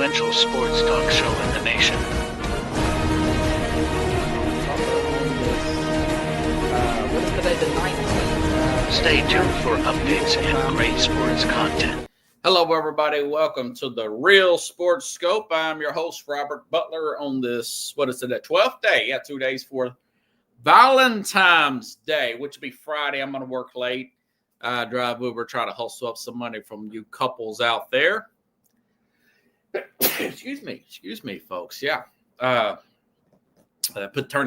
influential sports talk show in the nation. What is today, the 19th? Stay tuned for updates and great sports content. Hello, everybody. Welcome to the Real Sports Scope. I'm your host, Robert Butler, on this, 12th day? Yeah, 2 days for Valentine's Day, which will be Friday. I'm going to work late, drive over, try to hustle up some money from you couples out there. Excuse me, folks. Yeah. Turn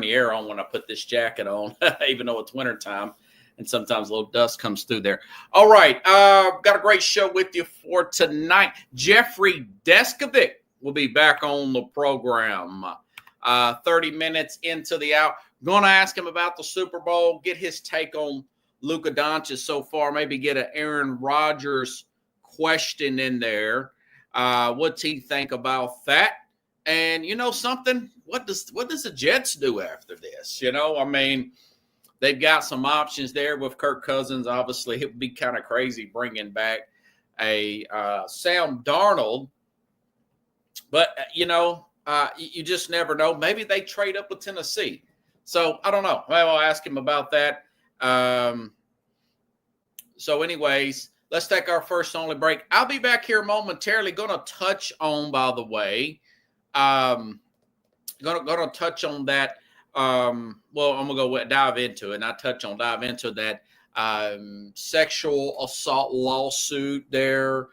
the air on when I put this jacket on, even though it's wintertime. And sometimes a little dust comes through there. All right. Got a great show with you for tonight. Jeffrey Deskovic will be back on the program 30 minutes into the hour. Going to ask him about the Super Bowl, get his take on Luka Doncic so far, maybe get an Aaron Rodgers question in there. What's he think about that? And you know something? What does the Jets do after this? You know, I mean, they've got some options there with Kirk Cousins. Obviously, it would be kind of crazy bringing back a Sam Darnold. But, you know, you just never know. Maybe they trade up with Tennessee. So, I don't know. Well, I'll ask him about that. So, anyways, let's take our first only break. I'll be back here momentarily. Going to touch on, by the way, going to touch on that. I'm gonna dive into it, and dive into that sexual assault lawsuit there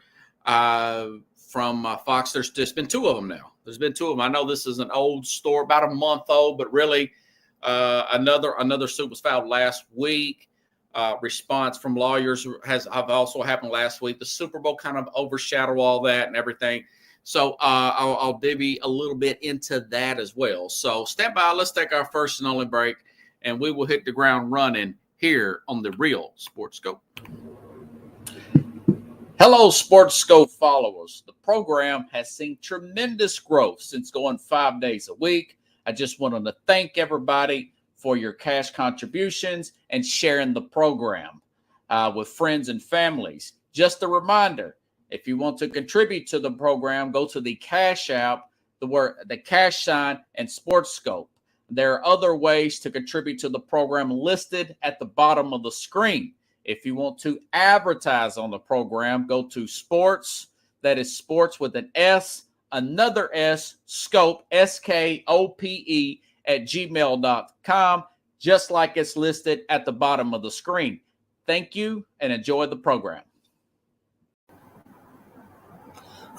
from Fox. There's been two of them now. There's been two of them. I know this is an old story, about a month old, but really another suit was filed last week. Response from lawyers have also happened last week. The Super Bowl kind of overshadowed all that and everything. So I'll divvy a little bit into that as well. So stand by. Let's take our first and only break, and we will hit the ground running here on the Real Sports Scope. Hello, Sports Scope followers. The program has seen tremendous growth since going 5 days a week. I just wanted to thank everybody for your cash contributions and sharing the program with friends and families. Just a reminder, if you want to contribute to the program, go to the Cash App, the cash sign, and Sports Scope. There are other ways to contribute to the program listed at the bottom of the screen. If you want to advertise on the program, go to Sports, that is Sports with an S, another S, Scope, SKOPE, at gmail.com, just like it's listed at the bottom of the screen. Thank you and enjoy the program.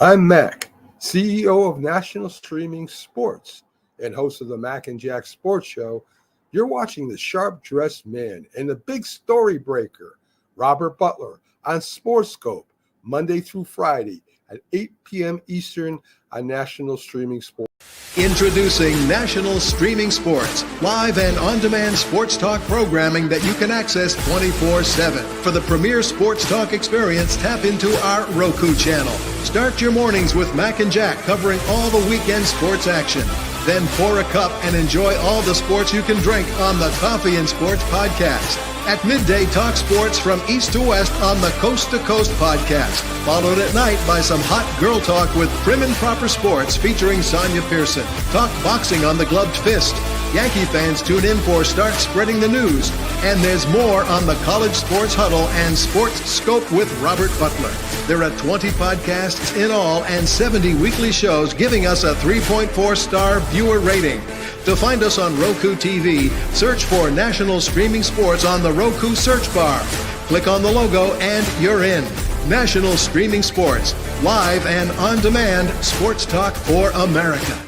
I'm Mac, CEO of National Streaming Sports and host of the Mac and Jack Sports Show. You're watching the sharp-dressed man and the big story breaker, Robert Butler, on Sports Scope, Monday through Friday at 8 p.m. Eastern on National Streaming Sports. Introducing National Streaming Sports, live and on-demand sports talk programming that you can access 24/7. For the premier sports talk experience, tap into our Roku channel. Start your mornings with Mac and Jack covering all the weekend sports action. Then pour a cup and enjoy all the sports you can drink on the Coffee and Sports podcast. At midday, talk sports from east to west on the Coast to Coast podcast. Followed at night by some hot girl talk with Prim and Proper Sports featuring Sonia Pearson. Talk boxing on the Gloved Fist. Yankee fans tune in for Start Spreading the News. And there's more on the College Sports Huddle and Sports Scope with Robert Butler. There are 20 podcasts in all and 70 weekly shows, giving us a 3.4-star viewer rating. To find us on Roku TV, search for National Streaming Sports on the Roku search bar. Click on the logo and you're in. National Streaming Sports, live and on-demand sports talk for America.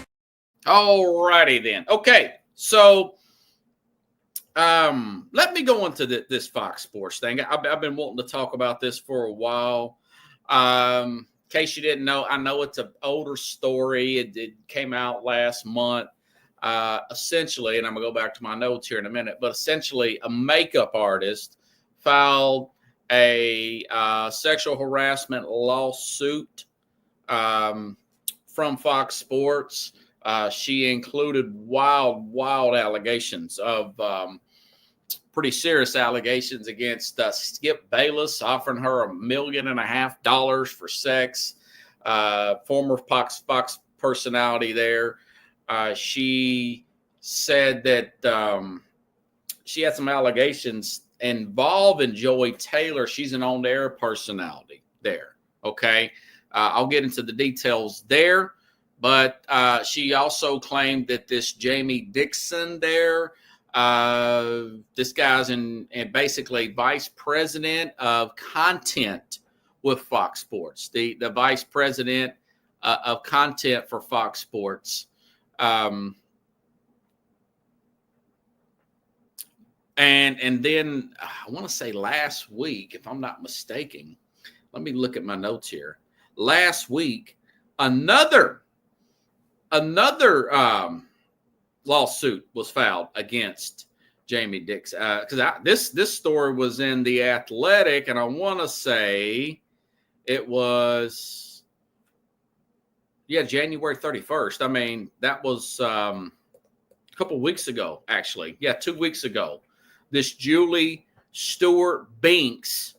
All righty then. Okay, so let me go into this Fox Sports thing. I've been wanting to talk about this for a while. In case you didn't know, I know it's an older story. It came out last month. Essentially, and I'm going to go back to my notes here in a minute, but essentially a makeup artist filed a sexual harassment lawsuit from Fox Sports. She included wild allegations of pretty serious allegations against Skip Bayless, offering her $1.5 million for sex. former Fox personality there. She said that she had some allegations involving Joey Taylor. She's an on-air personality there. Okay. I'll get into the details there. But she also claimed that this Jamie Dixon there, this guy's in basically vice president of content with Fox Sports, the vice president of content for Fox Sports. And then I want to say last week, if I'm not mistaken, let me look at my notes here. Last week, another lawsuit was filed against Jamie Dixon because this story was in The Athletic, and I want to say it was January 31st. I mean, that was a couple weeks ago, actually. 2 weeks ago. This Julie Stewart Binks,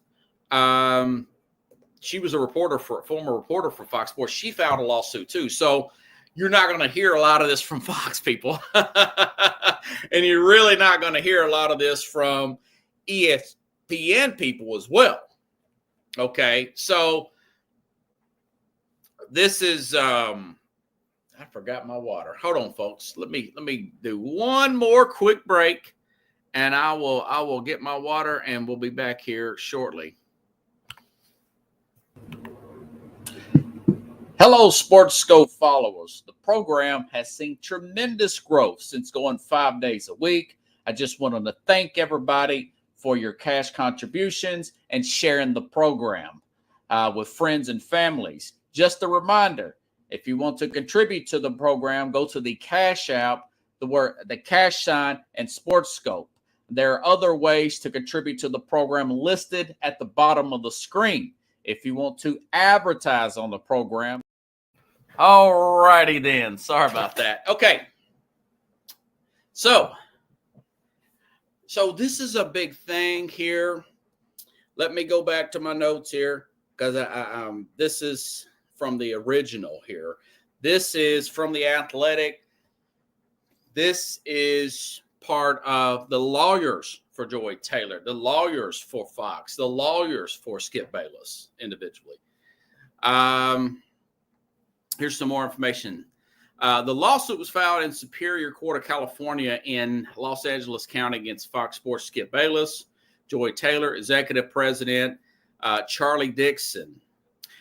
she was a former reporter for Fox Sports. She filed a lawsuit too. So you're not going to hear a lot of this from Fox people. And you're really not going to hear a lot of this from ESPN people as well. Okay. So this is, I forgot my water. Hold on, folks. Let me do one more quick break, and I will get my water, and we'll be back here shortly. Hello, Sports Scope followers. The program has seen tremendous growth since going 5 days a week. I just wanted to thank everybody for your cash contributions and sharing the program with friends and families. Just a reminder, if you want to contribute to the program, go to the Cash App, the cash sign, and Sports Scope. There are other ways to contribute to the program listed at the bottom of the screen. If you want to advertise on the program. All righty then. Sorry about that. Okay. So this is a big thing here. Let me go back to my notes here because this is from the original here. This is from The Athletic. This is part of the lawyers for Joey Taylor, the lawyers for Fox, the lawyers for Skip Bayless individually. Here's some more information. The lawsuit was filed in Superior Court of California in Los Angeles County against Fox Sports Skip Bayless, Joey Taylor, executive president, Charlie Dixon.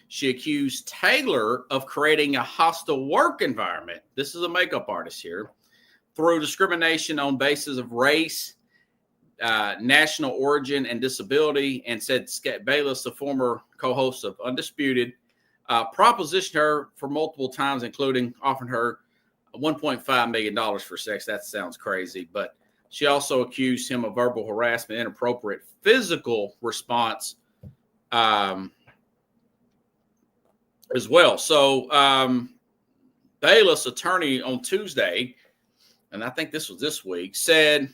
She accused Taylor of creating a hostile work environment. This is a makeup artist here, through discrimination on basis of race, national origin, and disability, and said Skip Bayless, the former co-host of Undisputed, propositioned her for multiple times, including offering her $1.5 million for sex. That sounds crazy, but she also accused him of verbal harassment, inappropriate physical response as well. So Bayless' attorney on Tuesday, and I think this was this week, said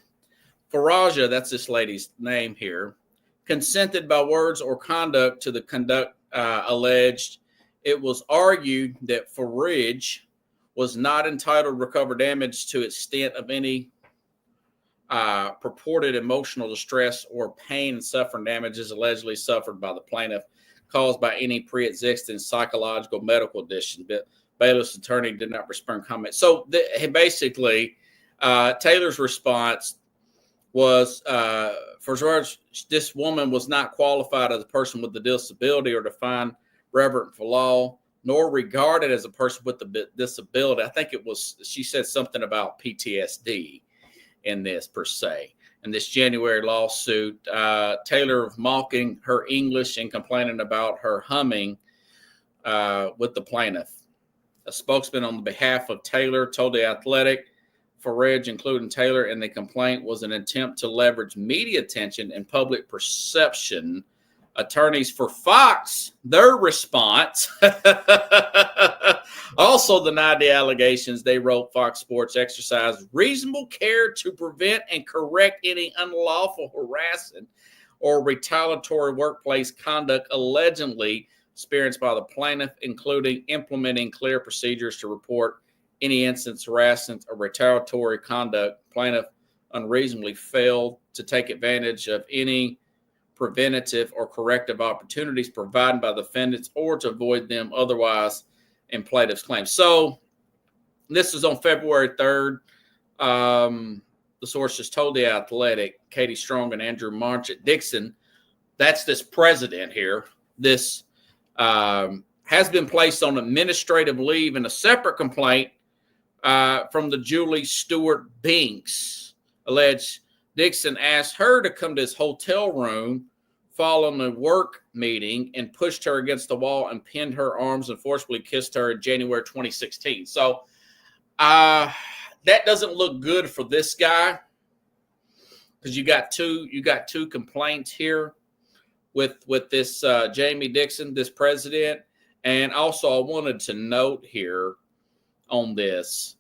Faraja, that's this lady's name here, consented by words or conduct to the conduct alleged. It was argued that Farage was not entitled to recover damage to extent of any purported emotional distress or pain and suffering damages allegedly suffered by the plaintiff caused by any pre-existing psychological medical condition. But Bayless' attorney did not respond comment. So basically, Taylor's response was, for George, this woman was not qualified as a person with a disability or defined reverent for law, nor regarded as a person with a disability. I think it was, she said something about PTSD in this per se. In this January lawsuit, Taylor mocking her English and complaining about her humming with the plaintiff. A spokesman on behalf of Taylor told The Athletic, Farage, including Taylor, in the complaint was an attempt to leverage media attention and public perception. Attorneys for Fox, their response, also denied the allegations. They wrote Fox Sports exercised reasonable care to prevent and correct any unlawful harassment or retaliatory workplace conduct allegedly experienced by the plaintiff, including implementing clear procedures to report any instance, harassment, or retaliatory conduct. Plaintiff unreasonably failed to take advantage of any preventative or corrective opportunities provided by the defendants or to avoid them otherwise in plaintiff's claim. So this is on February 3rd. The sources told The Athletic, Katie Strong and Andrew Marchant Dixon, that's this president here, this has been placed on administrative leave in a separate complaint from the Julie Stewart Binks. Alleged Dixon asked her to come to his hotel room following a work meeting and pushed her against the wall and pinned her arms and forcibly kissed her in January 2016. So that doesn't look good for this guy, because you got two complaints here with this Jamie Dixon, this president. And also I wanted to note here on this.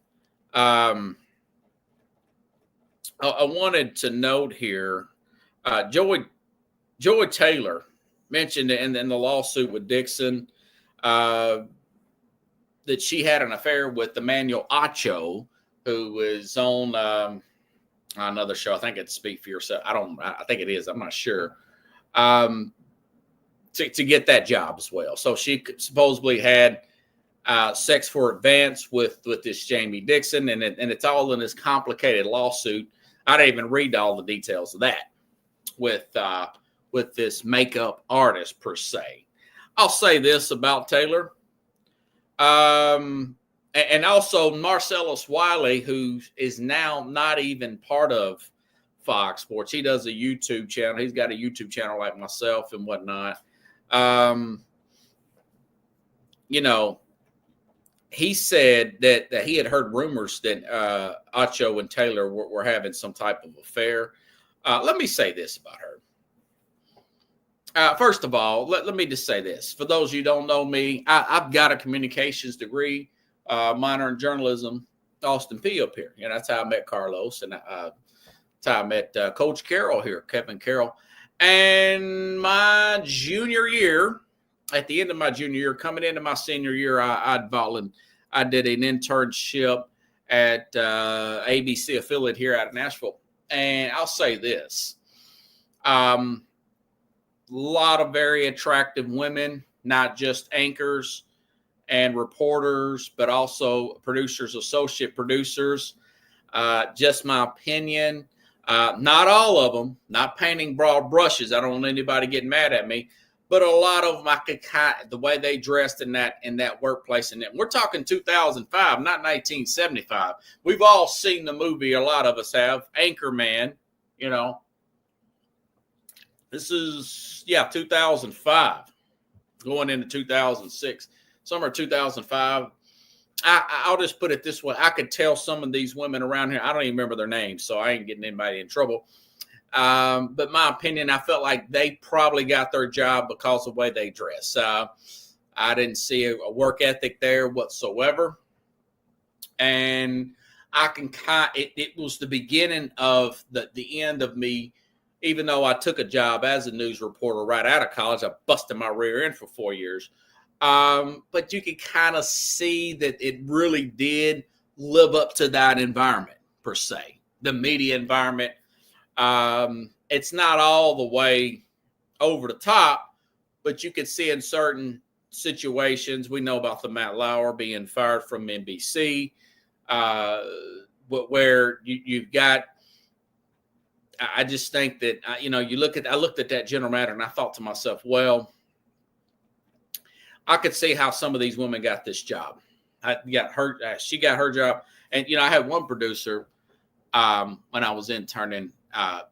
I wanted to note here, Joy Taylor mentioned in the lawsuit with Dixon that she had an affair with Emmanuel Acho, who was on another show. I think it's Speak for Yourself. I think it is. I'm not sure. To get that job as well. So she supposedly had sex for advance with this Jamie Dixon, and it's all in this complicated lawsuit. I didn't even read all the details of that with this makeup artist per se. I'll say this about Taylor. And also Marcellus Wiley, who is now not even part of Fox Sports. He does a YouTube channel. He's got a YouTube channel like myself and whatnot. He said that he had heard rumors that Acho and Taylor were having some type of affair. Let me say this about her. First of all, let me just say this. For those of you who don't know me, I've got a communications degree, minor in journalism, Austin Peay up here. That's how I met Carlos, and that's how I met Coach Carroll here, Kevin Carroll. And my junior year, at the end of my junior year, coming into my senior year, I did an internship at ABC affiliate here out of Nashville. And I'll say this. Lot of very attractive women, not just anchors and reporters, but also producers, associate producers. Just my opinion. Not all of them, not painting broad brushes. I don't want anybody getting mad at me, but a lot of them, the way they dressed in that workplace. And we're talking 2005, not 1975. We've all seen the movie. A lot of us have. Anchorman, This is, 2005, going into 2006, summer 2005. I'll just put it this way. I could tell some of these women around here, I don't even remember their names, so I ain't getting anybody in trouble. But my opinion, I felt like they probably got their job because of the way they dress. I didn't see a work ethic there whatsoever. And it was the beginning of the end of me. Even though I took a job as a news reporter right out of college, I busted my rear end for 4 years. But you could kind of see that it really did live up to that environment, per se, the media environment. It's not all the way over the top, but you could see in certain situations. We know about the Matt Lauer being fired from NBC, where you've got. I just think that I looked at that general matter and I thought to myself, well, I could see how some of these women got this job. She got her job, and I had one producer when I was interning.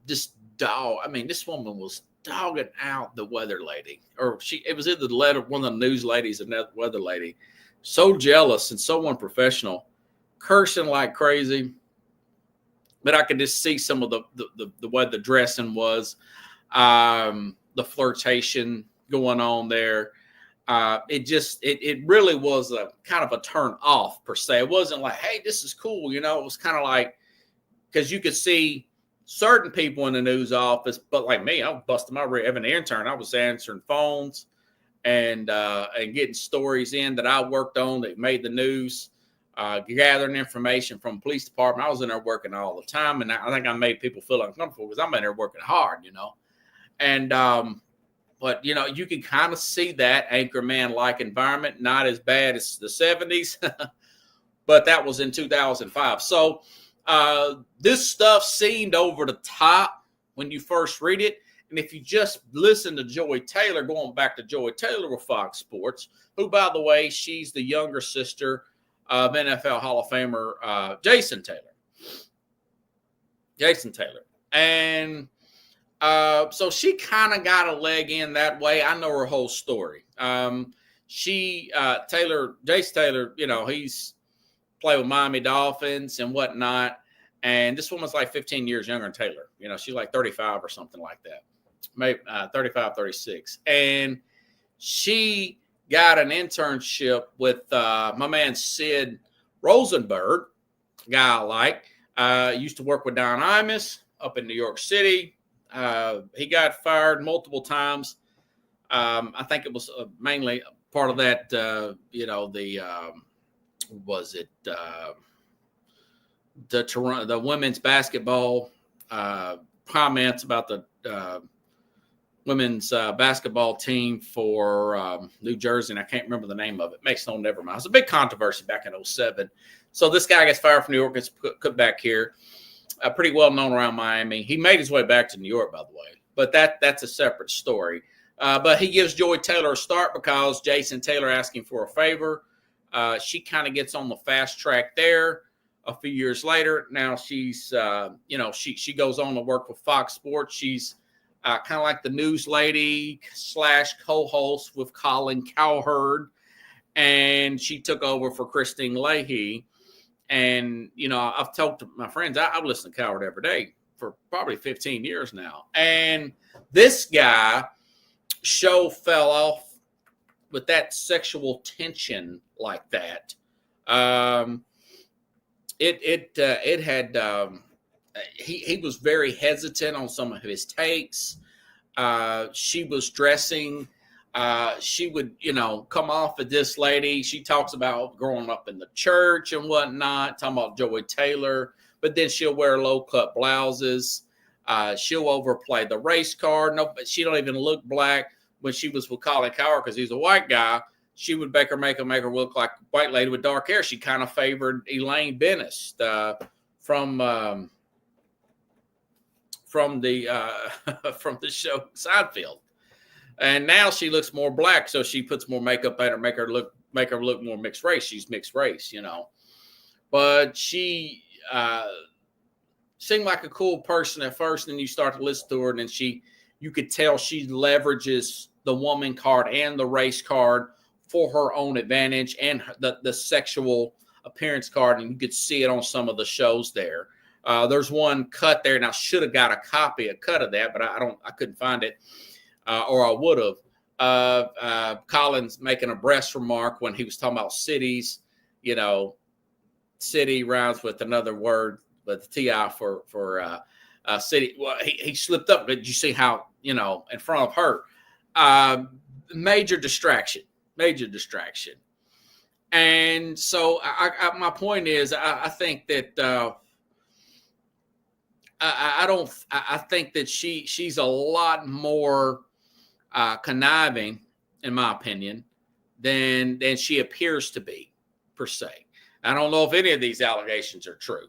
This woman was dogging out the weather lady, or it was either one of the news ladies and the weather lady. So jealous and so unprofessional, cursing like crazy. But I could just see some of the way the dressing was, the flirtation going on there. It really was a kind of a turn off per se. It wasn't like, hey, this is cool. It was kind of like, because you could see certain people in the news office, but like me, I was busting my rear. As an intern, I was answering phones and getting stories in that I worked on that made the news, gathering information from the police department. I was in there working all the time, and I think I made people feel uncomfortable because I'm in there working hard, And but you can kind of see that Anchorman-like environment, not as bad as the 70s, but that was in 2005. So this stuff seemed over the top when you first read it. And if you just listen to Joy Taylor, going back to Joy Taylor with Fox Sports, who, by the way, she's the younger sister of NFL Hall of Famer Jason Taylor. And so she kind of got a leg in that way. I know her whole story. Jason Taylor, he's played with Miami Dolphins and whatnot. And this woman's like 15 years younger than Taylor. She's like 35 or something like that. Maybe 35, 36. And she got an internship with my man Sid Rosenberg, guy I like. Used to work with Don Imus up in New York City. He got fired multiple times. I think it was mainly part of that, the women's basketball comments about the women's basketball team for New Jersey, and I can't remember the name of it. Makes no never mind. It was a big controversy back in 2007. So this guy gets fired from New York, gets put back here. Pretty well known around Miami. He made his way back to New York, by the way, but that's a separate story. But he gives Joy Taylor a start because Jason Taylor asked him for a favor. She kind of gets on the fast track there. A few years later, now she's, she goes on to work with Fox Sports. She's kind of like the news lady / co-host with Colin Cowherd, and she took over for Christine Leahy. And, I've talked to my friends. I've listened to Cowherd every day for probably 15 years now. And this guy show fell off with that sexual tension like that. He was very hesitant on some of his takes. She was dressing. She would, come off at this lady. She talks about growing up in the church and whatnot, talking about Joy Taylor, but then she'll wear low-cut blouses. She'll overplay the race card. No, but she don't even look black. When she was with Colin Cowherd, because he's a white guy, she would make her look like a white lady with dark hair. She kind of favored Elaine Bennis from the show Seinfeld. And now she looks more black, so she puts more makeup on her, make her look more mixed race. She's mixed race, But she seemed like a cool person at first, and then you start to listen to her, and then you could tell she leverages the woman card and the race card for her own advantage, and the sexual appearance card, and you could see it on some of the shows there. There's one cut there, and I should have got a cut of that, but I couldn't find it. Or I would have. Collins making a breast remark when he was talking about cities, city rhymes with another word, with TI for city. Well, he slipped up. Did you see how, in front of her? Major distraction. And so my point is, I think that I think that she's a lot more conniving, in my opinion, than she appears to be, per se. I don't know if any of these allegations are true,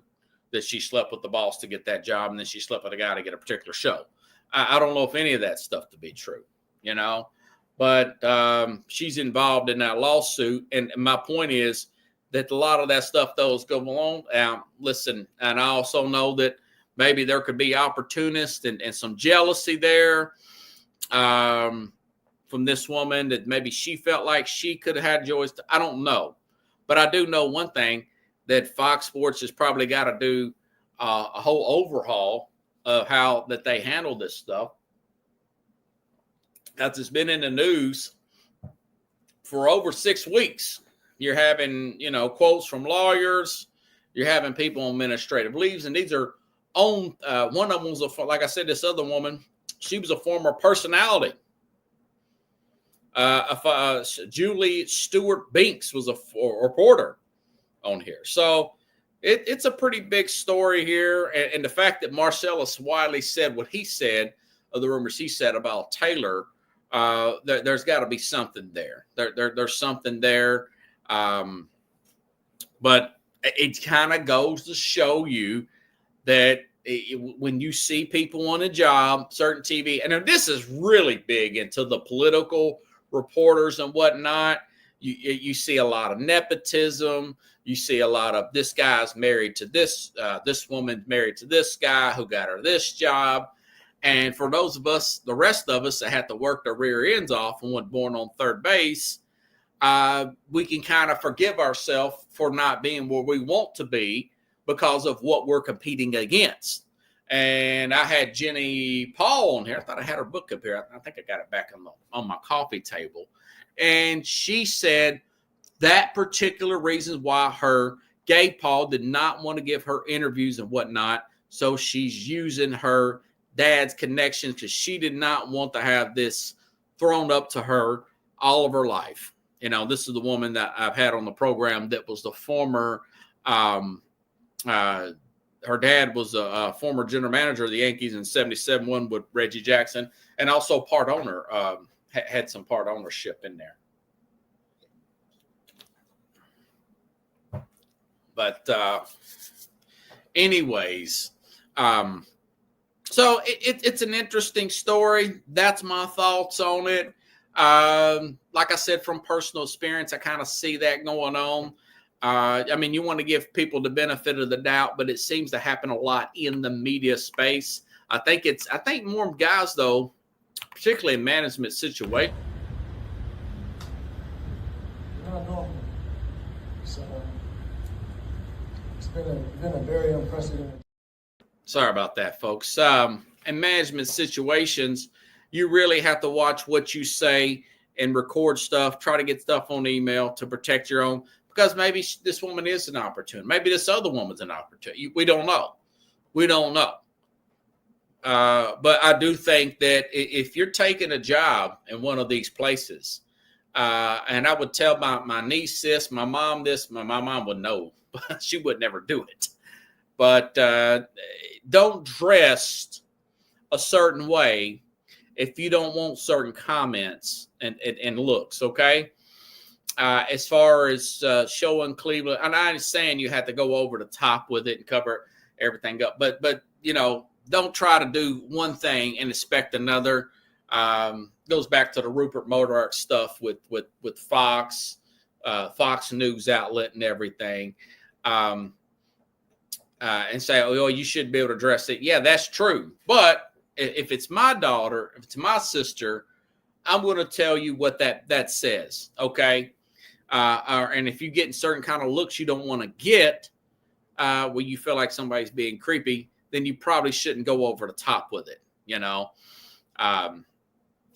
that she slept with the boss to get that job and then she slept with a guy to get a particular show. I don't know if any of that stuff to be true, but she's involved in that lawsuit. And my point is that a lot of that stuff, though, is going on. Listen, and I also know that maybe there could be opportunists and some jealousy there from this woman, that maybe she felt like she could have had Joyce. I don't know. But I do know one thing, that Fox Sports has probably got to do a whole overhaul of how that they handle this stuff. Because it's been in the news for over 6 weeks. You're having, quotes from lawyers. You're having people on administrative leaves. And these are on, one of them was, like I said, this other woman, she was a former personality Julie Stewart Binks was a reporter on here. So it's a pretty big story here. And the fact that Marcellus Wiley said what he said, of the rumors he said about Taylor, there's got to be something there. There's something there. But it kind of goes to show you that when you see people on a job, certain TV, and this is really big into the political reporters and whatnot, you see a lot of nepotism. You see a lot of this guy's married to this woman's married to this guy who got her this job. And for those of us, the rest of us that had to work their rear ends off and went born on third base, we can kind of forgive ourselves for not being where we want to be because of what we're competing against. And I had Jenny Paul on here. I thought I had her book up here. I think I got it back on my coffee table. And she said that particular reason why her gay Paul did not want to give her interviews and whatnot. So she's using her dad's connections because she did not want to have this thrown up to her all of her life. You know, this is the woman that I've had on the program that was the former, her dad was a former general manager of the Yankees in 77, one with Reggie Jackson, and also part owner, had some part ownership in there. But anyways, so it's an interesting story. That's my thoughts on it. Like I said, from personal experience, I kind of see that going on. I mean, you want to give people the benefit of the doubt, but it seems to happen a lot in the media space. I think more guys, though, particularly in management situations. Not normal. So it's been a very unprecedented. Sorry about that, folks. In management situations, you really have to watch what you say and record stuff, try to get stuff on email to protect your own, because maybe this woman is an opportunity. Maybe this other woman's an opportunity. We don't know. But I do think that if you're taking a job in one of these places, and I would tell my niece this, my mom this, my mom would know, but she would never do it. But don't dress a certain way if you don't want certain comments and looks, okay? As far as showing Cleveland, and I'm not saying you have to go over the top with it and cover everything up, but you know, don't try to do one thing and expect another. Goes back to the Rupert Murdoch stuff with Fox, Fox News outlet and everything, and say, oh, you should be able to address it. Yeah, that's true. But if it's my daughter, if it's my sister, I'm going to tell you what that says, okay? And if you get certain kind of looks you don't want to get, where you feel like somebody's being creepy, then you probably shouldn't go over the top with it, you know?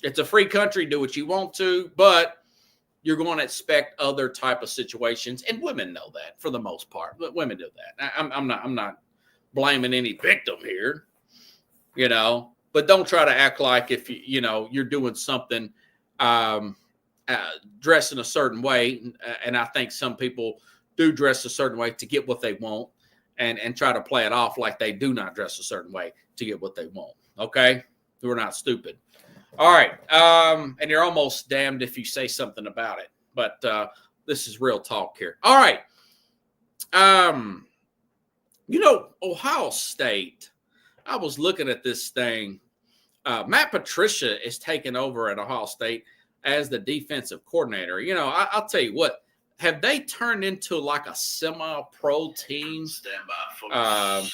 It's a free country, do what you want to, but you're going to expect other type of situations, and women know that for the most part. But women do that. I'm not blaming any victim here, you know. But don't try to act like if you're doing something, dress in a certain way. And I think some people do dress a certain way to get what they want, and try to play it off like they do not dress a certain way to get what they want. Okay, we're not stupid. All right. And you're almost damned if you say something about it. But this is real talk here. All right. Ohio State, I was looking at this thing. Matt Patricia is taking over at Ohio State as the defensive coordinator. You know, I'll tell you what. Have they turned into like a semi-pro team? Stand by, folks.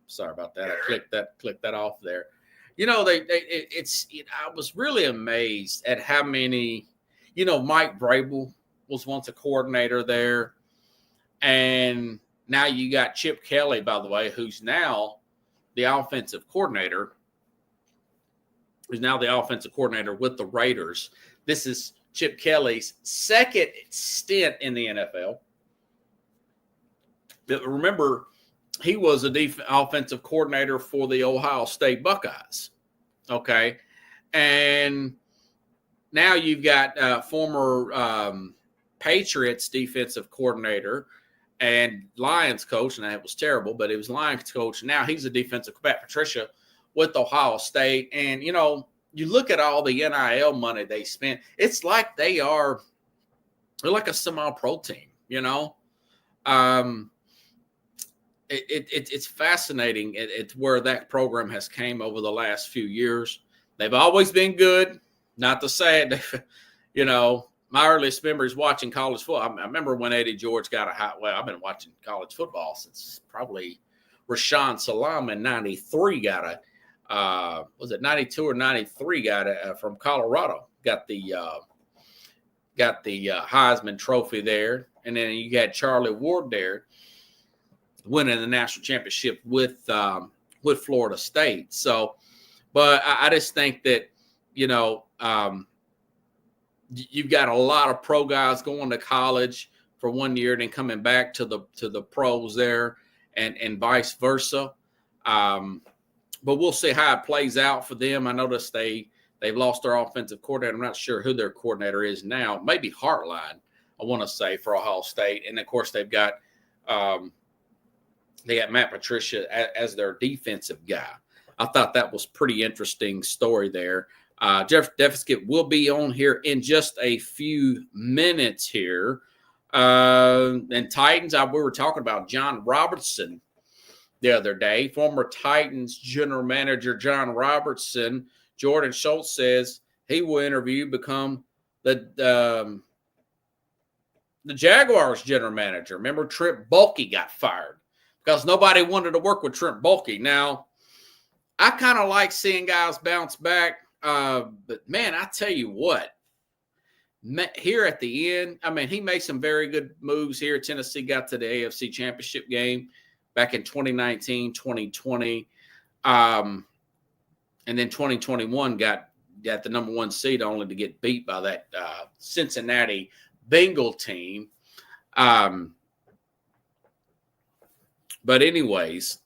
Sorry about that. I clicked that off there. You know, I was really amazed at how many, Mike Vrabel was once a coordinator there. And now you got Chip Kelly, by the way, who's now the offensive coordinator. Who's now the offensive coordinator with the Raiders. This is Chip Kelly's second stint in the NFL. But remember, he was a offensive coordinator for the Ohio State Buckeyes. Okay. And now you've got former Patriots defensive coordinator and Lions coach, and that was terrible, but it was Lions coach. Now he's a defensive Matt Patricia with Ohio State. And, you look at all the NIL money they spent. It's like they're like a semi-pro team, It's fascinating. It's where that program has came over the last few years. They've always been good. Not to say it, my earliest memories watching college football. I remember when Eddie George got I've been watching college football since probably Rashawn Salam in 93 got was it 92 or 93 got from Colorado, got the Heisman Trophy there. And then you had Charlie Ward there winning the national championship with Florida State. So, but I just think that, you've got a lot of pro guys going to college for 1 year, then coming back to the pros there, and vice versa. But we'll see how it plays out for them. I noticed they've lost their offensive coordinator. I'm not sure who their coordinator is now. Maybe Hartline, I want to say, for Ohio State. And of course they've got Matt Patricia as their defensive guy. I thought that was pretty interesting story there. Jeff Defskett will be on here in just a few minutes here. And Titans, we were talking about John Robertson the other day. Former Titans general manager John Robertson, Jordan Schultz says he will interview, become the Jaguars general manager. Remember, Trent Baalke got fired because nobody wanted to work with Trent Baalke. Now, I kind of like seeing guys bounce back. But, man, I tell you what, here at the end, he made some very good moves here. Tennessee got to the AFC Championship game back in 2019, 2020. And then 2021 got the number one seed only to get beat by that Cincinnati Bengal team. But anyways,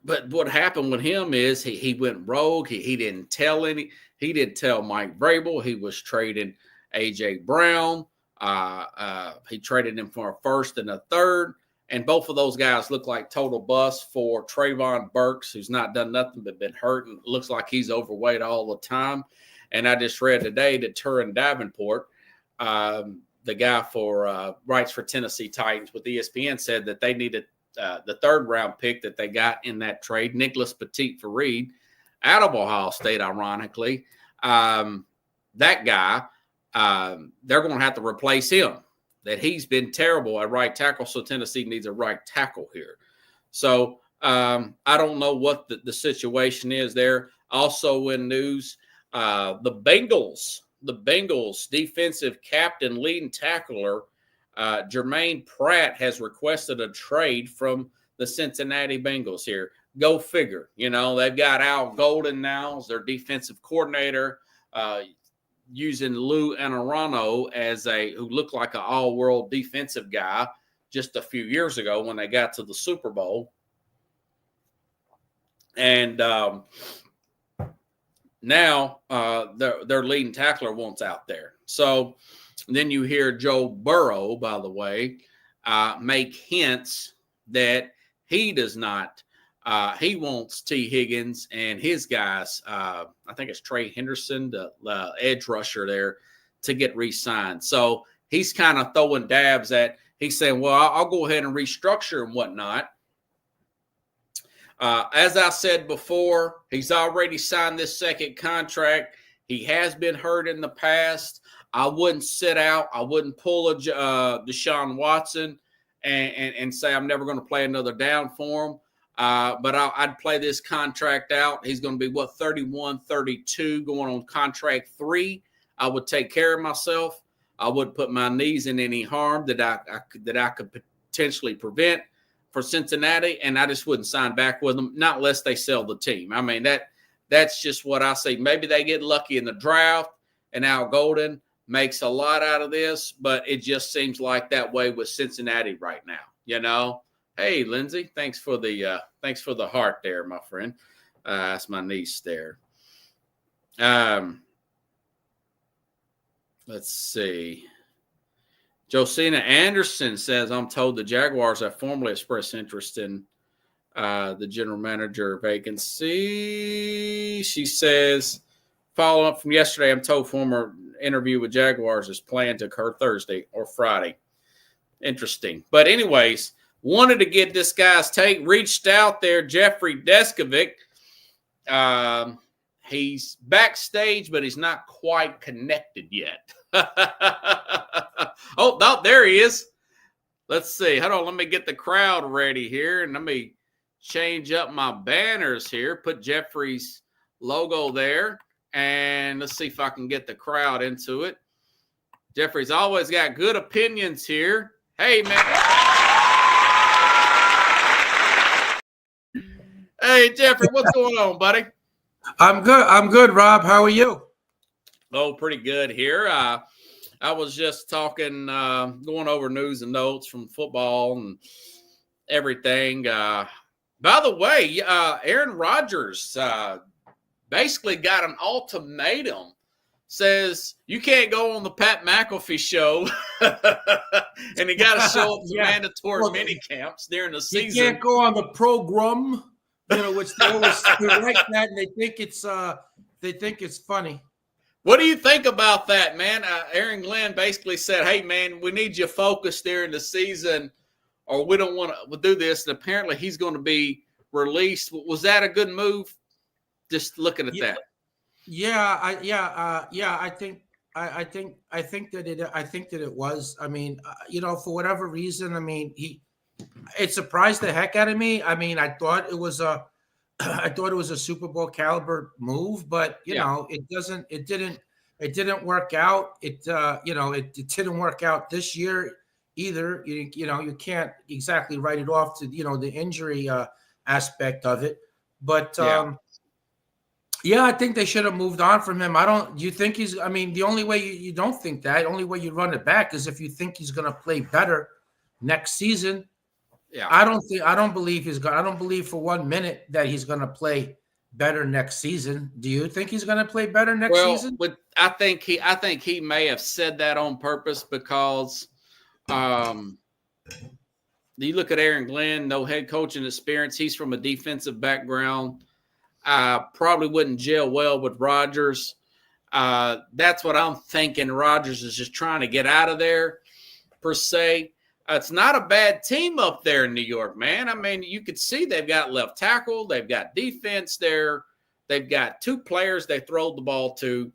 but what happened with him is he went rogue. He didn't tell Mike Vrabel. He was trading A.J. Brown. He traded him for a first and a third. And both of those guys look like total busts for Trayvon Burks, who's not done nothing but been hurt and looks like he's overweight all the time. And I just read today that Turin Davenport, the guy for writes for Tennessee Titans with ESPN, said that they needed the third round pick that they got in that trade, Nicholas Petit-Farid, out of Ohio State, ironically. That guy, they're going to have to replace him. That he's been terrible at right tackle, so Tennessee needs a right tackle here. So I don't know what the situation is there. Also in news, the Bengals defensive captain, leading tackler, Jermaine Pratt has requested a trade from the Cincinnati Bengals here. Go figure. They've got Al Golden now as their defensive coordinator, using Lou Anarumo who looked like an all-world defensive guy just a few years ago when they got to the Super Bowl. And now their leading tackler wants out there. So then you hear Joe Burrow, by the way, make hints that he does not. He wants T. Higgins and his guys, I think it's Trey Henderson, the edge rusher there, to get re-signed. So he's kind of throwing dabs at, he's saying, well, I'll go ahead and restructure and whatnot. As I said before, he's already signed this second contract. He has been hurt in the past. I wouldn't sit out. I wouldn't pull a Deshaun Watson and say I'm never going to play another down for him. But I'd play this contract out. He's going to be, 31, 32, going on contract 3. I would take care of myself. I wouldn't put my knees in any harm that I could potentially prevent for Cincinnati, and I just wouldn't sign back with them, not unless they sell the team. That's just what I say. Maybe they get lucky in the draft, and Al Golden makes a lot out of this, but it just seems like that way with Cincinnati right now, Hey, Lindsay, thanks for the heart there, my friend. That's my niece there. Let's see. Josina Anderson says, I'm told the Jaguars have formally expressed interest in the general manager vacancy. She says, follow up from yesterday, I'm told former interview with Jaguars is planned to occur Thursday or Friday. Interesting. But anyways, wanted to get this guy's take. Reached out there, Jeffrey Deskovic. He's backstage, but he's not quite connected yet. Oh, no, there he is. Let's see. Hold on. Let me get the crowd ready here, and let me change up my banners here. Put Jeffrey's logo there, and let's see if I can get the crowd into it. Jeffrey's always got good opinions here. Hey, man. Hey, Jeffrey, what's going on, buddy? I'm good, Rob. How are you? Oh, pretty good here. I was just talking, going over news and notes from football and everything. By the way, Aaron Rodgers basically got an ultimatum. Says you can't go on the Pat McAfee show, and he got to show up to mandatory mini camps during the season. You can't go on the program, which they always like that, and they think it's funny. What do you think about that, man? Aaron Glenn basically said, hey, man, we need you focused during the season or we don't want to do this. And apparently he's going to be released. Was that a good move? Just looking at that. I think that it was. I mean, for whatever reason, I mean, it surprised the heck out of me. I mean, I thought it was a Super Bowl caliber move, but it didn't work out. It didn't work out this year either. You can't exactly write it off to the injury aspect of it, but I think they should have moved on from him. Do you think the only way you don't think that, the only way you run it back is if you think he's going to play better next season. Yeah. I don't believe for 1 minute that he's going to play better next season. Do you think he's going to play better next season? I think he may have said that on purpose because you look at Aaron Glenn, no head coaching experience. He's from a defensive background. Probably wouldn't gel well with Rodgers. That's what I'm thinking. Rodgers is just trying to get out of there, per se. It's not a bad team up there in New York, man. I mean, you could see they've got left tackle. They've got defense there. They've got two players they throw the ball to.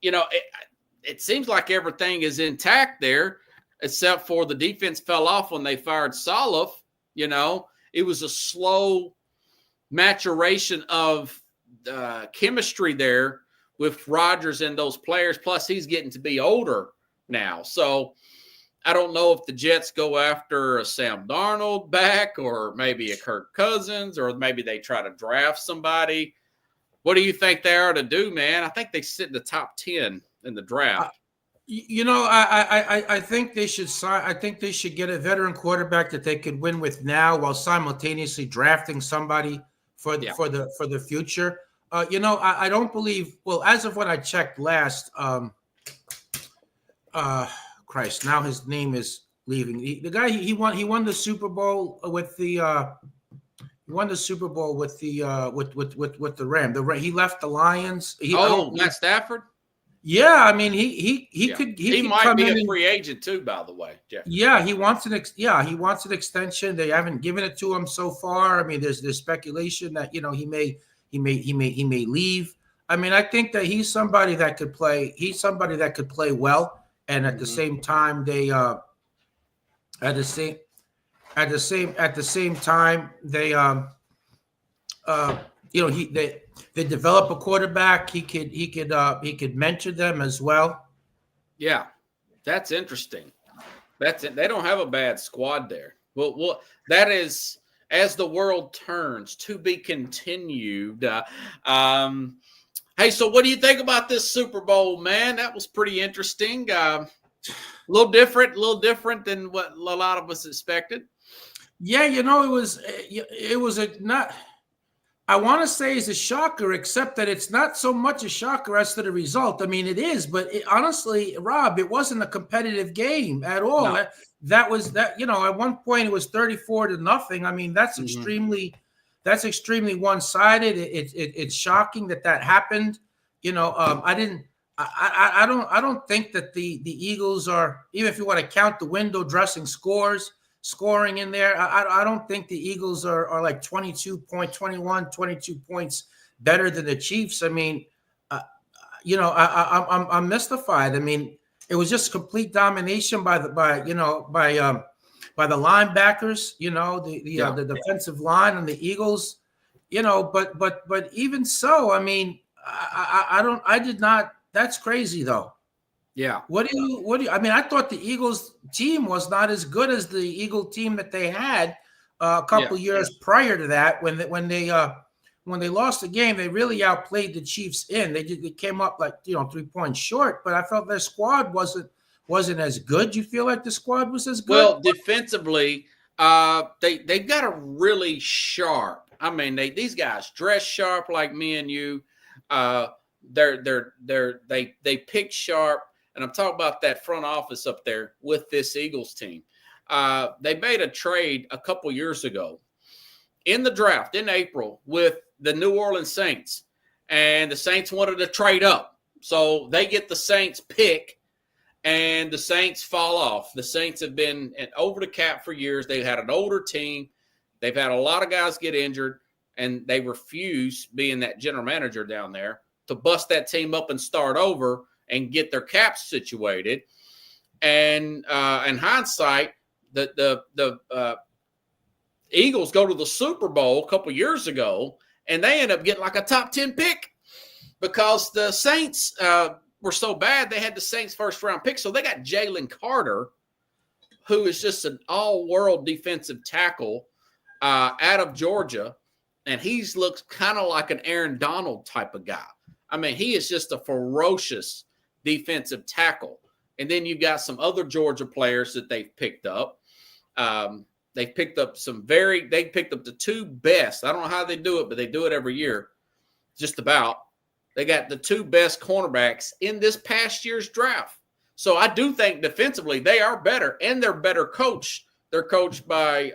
It seems like everything is intact there, except for the defense fell off when they fired Saleh. It was a slow maturation of chemistry there with Rodgers and those players. Plus, he's getting to be older now. So I don't know if the Jets go after a Sam Darnold back or maybe a Kirk Cousins or maybe they try to draft somebody. What do you think they are to do, man? I think they sit in the top 10 in the draft. I think they should sign. I think they should get a veteran quarterback that they could win with now while simultaneously drafting somebody for the future. I don't believe. Well, as of when I checked last, Christ, now his name is leaving. The guy he won the Super Bowl with the with the Ram. He left the Lions. Matt Stafford. Yeah, I mean he could might be a free agent too, by the way. Jeff. Yeah, he wants an extension. They haven't given it to him so far. I mean, there's speculation that he may leave. I mean, I think that he's somebody that could play. He's somebody that could play well. And at the same time, they they develop a quarterback. He could mentor them as well. Yeah, that's interesting. That's it. They don't have a bad squad there. Well, that is, as the world turns, to be continued. Hey, so what do you think about this Super Bowl, man? That was pretty interesting. A little different than what a lot of us expected. Yeah, it was I want to say is a shocker, except that it's not so much a shocker as to the result. I mean, it is, but honestly, Rob, it wasn't a competitive game at all. No. That was that, at one point it was 34-0. I mean, that's extremely one-sided. It's shocking that happened. I don't think that the Eagles are, even if you want to count the window dressing scoring in there, I don't think the Eagles are like 22 points better than the Chiefs. I mean, I'm mystified. I mean, it was just complete domination by the linebackers, the defensive line and the Eagles, but even so, I mean, I did not. That's crazy though. Yeah. What do you, I mean, I thought the Eagles team was not as good as the Eagle team that they had a couple years prior to that. When they lost the game, they really outplayed the Chiefs they came up like, 3 points short, but I felt their squad wasn't as good. You feel like the squad was as good? Well, defensively, they've got a really sharp. I mean, these guys dress sharp like me and you. They pick sharp, and I'm talking about that front office up there with this Eagles team. They made a trade a couple years ago in the draft in April with the New Orleans Saints, and the Saints wanted to trade up, so they get the Saints pick, and the Saints fall off. The Saints have been over the cap for years. They've had an older team. They've had a lot of guys get injured, and they refuse, being that general manager down there, to bust that team up and start over and get their caps situated. And in hindsight, the Eagles go to the Super Bowl a couple years ago, and they end up getting like a top 10 pick because the Saints were so bad. They had the Saints first-round pick, so they got Jalen Carter, who is just an all-world defensive tackle out of Georgia, and he looks kind of like an Aaron Donald type of guy. I mean, he is just a ferocious defensive tackle. And then you've got some other Georgia players that they've picked up. They've picked up the two best. I don't know how they do it, but they do it every year, just about. They got the two best cornerbacks in this past year's draft. So I do think defensively they are better, and they're better coached. They're coached by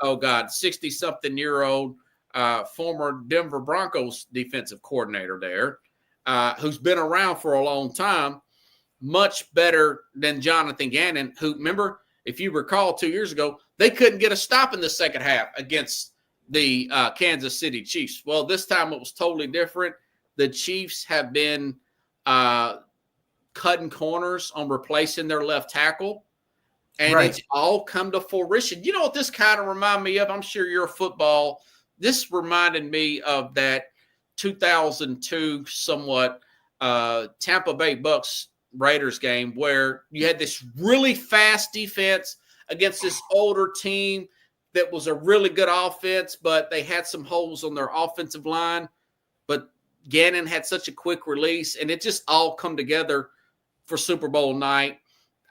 60-something-year-old former Denver Broncos defensive coordinator there, who's been around for a long time, much better than Jonathan Gannon, who, remember, if you recall 2 years ago, they couldn't get a stop in the second half against the Kansas City Chiefs. Well, this time it was totally different. The Chiefs have been cutting corners on replacing their left tackle, and it's all come to fruition. You know what this kind of reminded me of? I'm sure you're a football. This reminded me of that 2002 somewhat Tampa Bay Bucks Raiders game where you had this really fast defense against this older team that was a really good offense, but they had some holes on their offensive line. But Gannon had such a quick release, and it just all come together for Super Bowl night.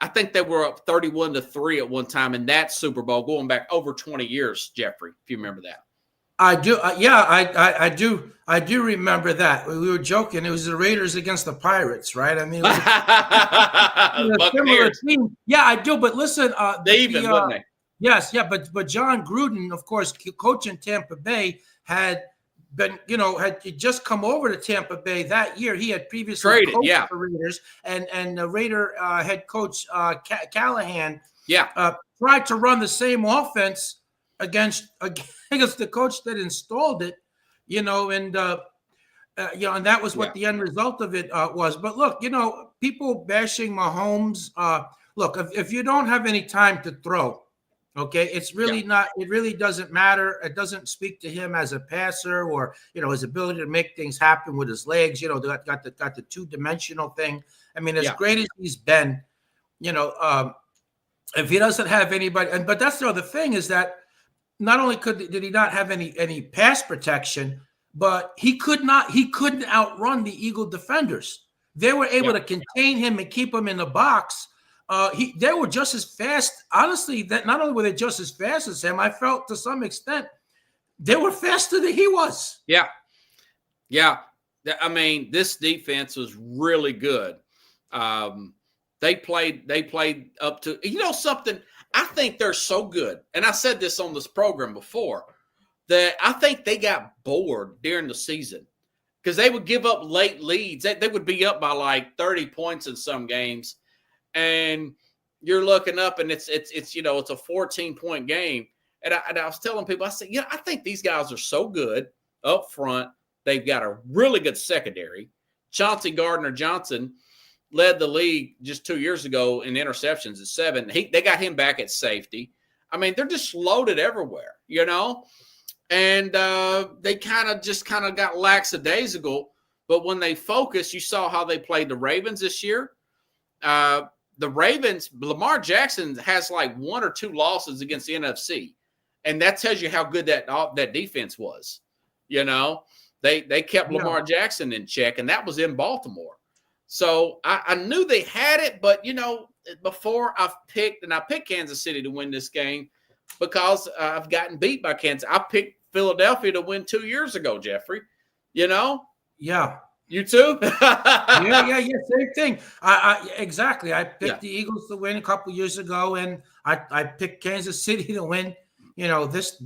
I think they were up 31-3 at one time in that Super Bowl, going back over 20 years, Jeffrey, if you remember that. I do. I do. I do remember that. We were joking. It was the Raiders against the Pirates, right? I mean, it was a similar team. Yeah, I do. But listen, wasn't they? Yes, yeah. But John Gruden, of course, coaching Tampa Bay, had been, had just come over to Tampa Bay that year. He had previously coached the Raiders, and the Raider head coach Callahan, tried to run the same offense against the coach that installed it, and that was what the end result of it was. But look, people bashing Mahomes. Look, if you don't have any time to throw, okay, it's really not. It really doesn't matter. It doesn't speak to him as a passer or his ability to make things happen with his legs. Got the two-dimensional thing. I mean, as great as he's been, if he doesn't have anybody, but that's the other thing is that. Not only did he not have any pass protection, but he couldn't outrun the Eagle defenders. They were able to contain him and keep him in the box. They were just as fast. Honestly, that not only were they just as fast as him, I felt to some extent they were faster than he was. Yeah. Yeah. I mean, this defense was really good. They played up to, something. I think they're so good. And I said this on this program before, that I think they got bored during the season because they would give up late leads. They would be up by like 30 points in some games. And you're looking up and it's a 14-point game. And I was telling people, I said, I think these guys are so good up front. They've got a really good secondary. Chauncey Gardner-Johnson led the league just 2 years ago in interceptions at 7. They got him back at safety. I mean, they're just loaded everywhere, and they kind of got lackadaisical. But when they focus, you saw how they played the Ravens this year. The Ravens, Lamar Jackson has like 1 or 2 losses against the NFC, and that tells you how good that defense was. They kept Lamar Jackson in check, and that was in Baltimore. So I knew they had it, but, before I picked Kansas City to win this game because I've gotten beat by Kansas. I picked Philadelphia to win 2 years ago, Jeffrey. Yeah. You too? yeah. Same thing. Exactly. I picked the Eagles to win a couple years ago, and I picked Kansas City to win. This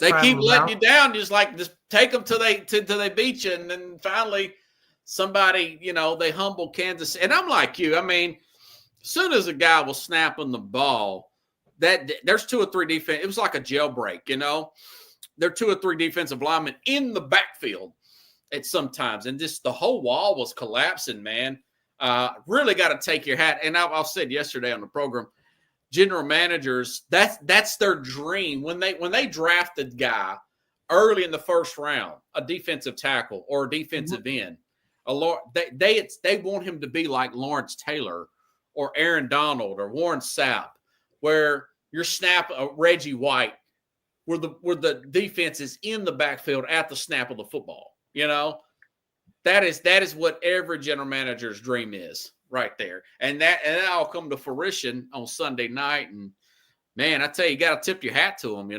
they time keep around. letting you down. Just take them till they beat you, and then finally somebody, they humble Kansas. And I'm like you. I mean, as soon as a guy was snapping the ball, that there's 2 or 3 defense. It was like a jailbreak. There are 2 or 3 defensive linemen in the backfield at sometimes, and just the whole wall was collapsing. Man, really got to take your hat. And I said yesterday on the program, general managers, that's their dream when they draft a guy early in the first round, a defensive tackle or a defensive end. They want him to be like Lawrence Taylor or Aaron Donald or Warren Sapp, where you're Reggie White, where the defense is in the backfield at the snap of the football. That is what every general manager's dream is. Right there. And that all come to fruition on Sunday night. And man, I tell you got to tip your hat to them,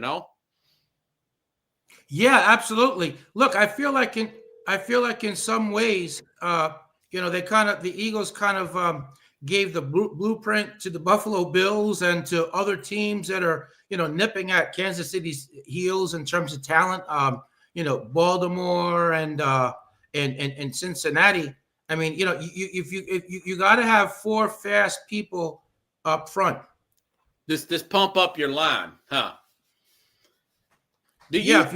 Yeah, absolutely. Look, I feel like in some ways, the Eagles kind of gave the blueprint to the Buffalo Bills and to other teams that are, nipping at Kansas City's heels in terms of talent. Baltimore and Cincinnati. I mean, if you got to have 4 fast people up front. This pump up your line, huh? If